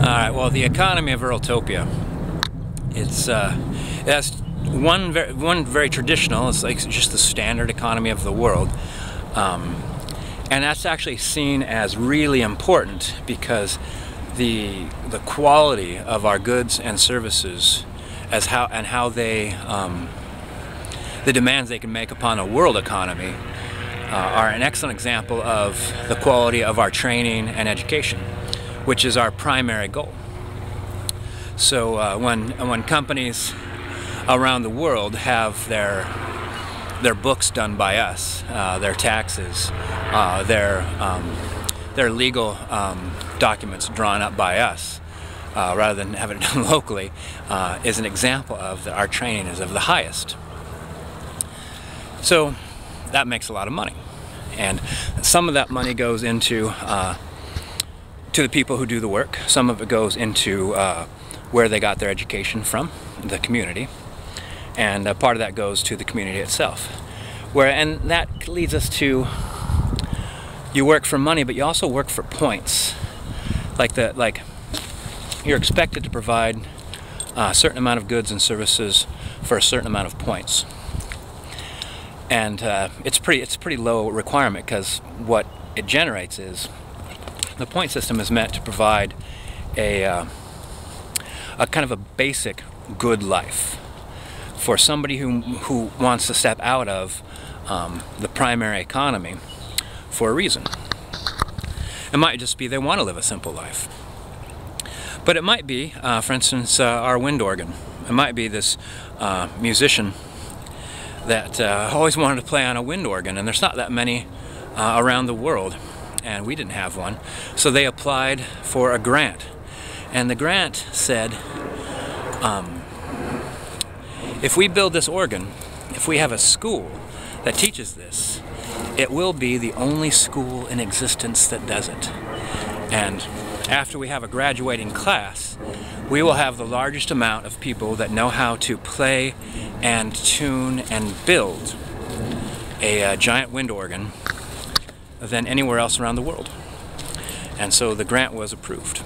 Alright, well, the economy of Earltopia, it has one very traditional, it's like just the standard economy of the world, and that's actually seen as really important because the quality of our goods and services how they the demands they can make upon a world economy are an excellent example of the quality of our training and education, which is our primary goal. So when companies around the world have their books done by us, their taxes, their legal documents drawn up by us, rather than having it done locally, is an example of that our training is of the highest. So that makes a lot of money, and some of that money goes into to the people who do the work. Some of it goes into where they got their education from, the community, and part of that goes to the community itself. And that leads us to, you work for money, but you also work for points. Like you're expected to provide a certain amount of goods and services for a certain amount of points. And it's pretty low requirement, because what it generates is the point system is meant to provide a kind of a basic good life for somebody who wants to step out of the primary economy for a reason. It might just be they want to live a simple life. But it might be, for instance, our wind organ. It might be this musician that always wanted to play on a wind organ, and there's not that many around the world, and we didn't have one. So they applied for a grant, and the grant said, if we build this organ, if we have a school that teaches this, it will be the only school in existence that does it. And after we have a graduating class, we will have the largest amount of people that know how to play and tune and build a giant wind organ than anywhere else around the world. And so the grant was approved.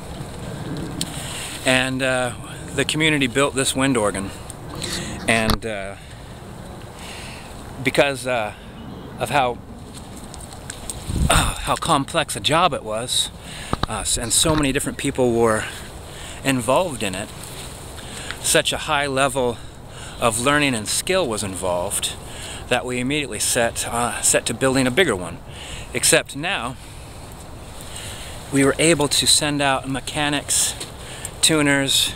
And the community built this wind organ, and because of how complex a job it was, and so many different people were involved in it, such a high level of learning and skill was involved that we immediately set to building a bigger one. Except now we were able to send out mechanics, tuners,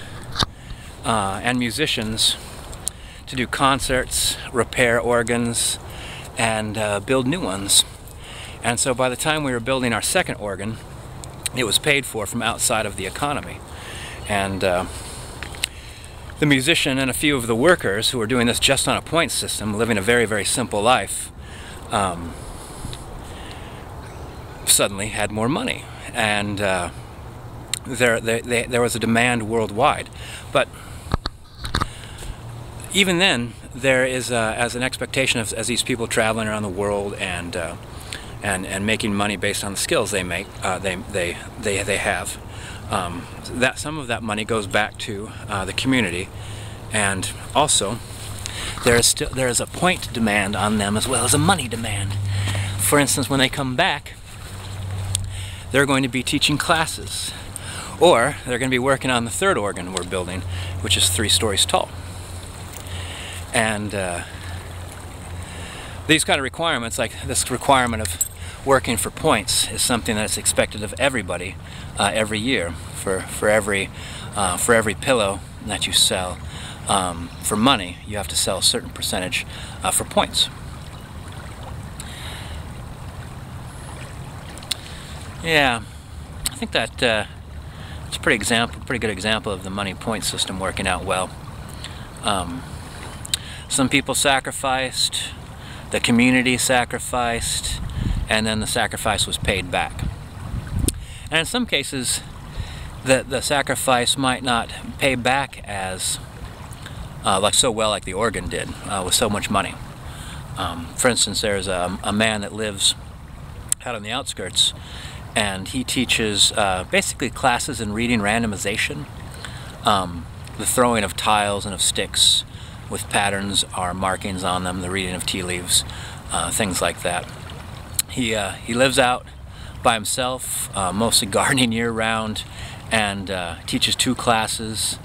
and musicians to do concerts, repair organs, and build new ones. And so by the time we were building our second organ, it was paid for from outside of the economy. And the musician and a few of the workers who were doing this just on a point system, living a very, very simple life, suddenly had more money. And there was a demand worldwide. But even then, there is as an expectation of, as these people traveling around the world and making money based on the skills they make, they have, that some of that money goes back to the community, and also there is a point demand on them as well as a money demand. For instance, when they come back, they're going to be teaching classes, or they're going to be working on the third organ we're building, which is 3 stories tall. And these kind of requirements, like this requirement of working for points, is something that's expected of everybody every year. For every pillow that you sell for money, you have to sell a certain percentage for points. Yeah, I think that it's a pretty good example of the money point system working out well. Some people sacrificed, the community sacrificed, and then the sacrifice was paid back. And in some cases, the sacrifice might not pay back as like the organ did, with so much money. For instance, there's a man that lives out on the outskirts, and he teaches basically classes in reading randomization, the throwing of tiles and of sticks with patterns or markings on them, the reading of tea leaves, things like that. He lives out by himself, mostly gardening year-round, and teaches 2 classes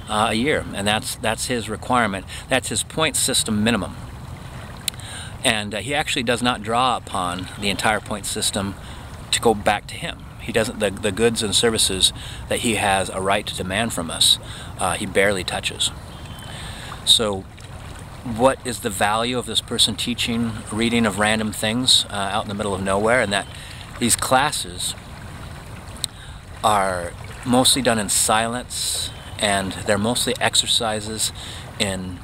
a year, and that's his requirement. That's his point system minimum. And he actually does not draw upon the entire point system to go back to him. He doesn't, the goods and services that he has a right to demand from us, he barely touches. So what is the value of this person teaching reading of random things out in the middle of nowhere? And that these classes are mostly done in silence, and they're mostly exercises in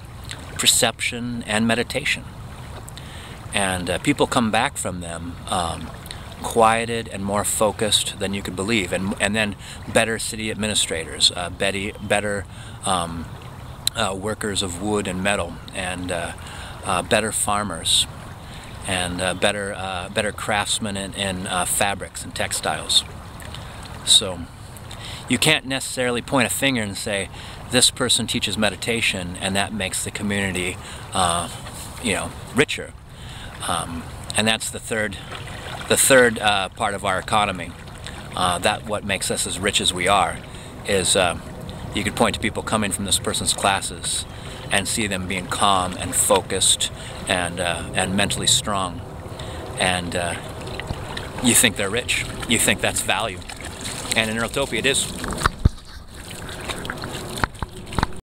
perception and meditation. And people come back from them quieted and more focused than you could believe, and then better city administrators, better workers of wood and metal, and better farmers, and better craftsmen in fabrics and textiles. So you can't necessarily point a finger and say this person teaches meditation and that makes the community richer. And that's the third part of our economy. That what makes us as rich as we are is you could point to people coming from this person's classes and see them being calm and focused and mentally strong, and you think they're rich. You think that's value. And in Earltopia it is.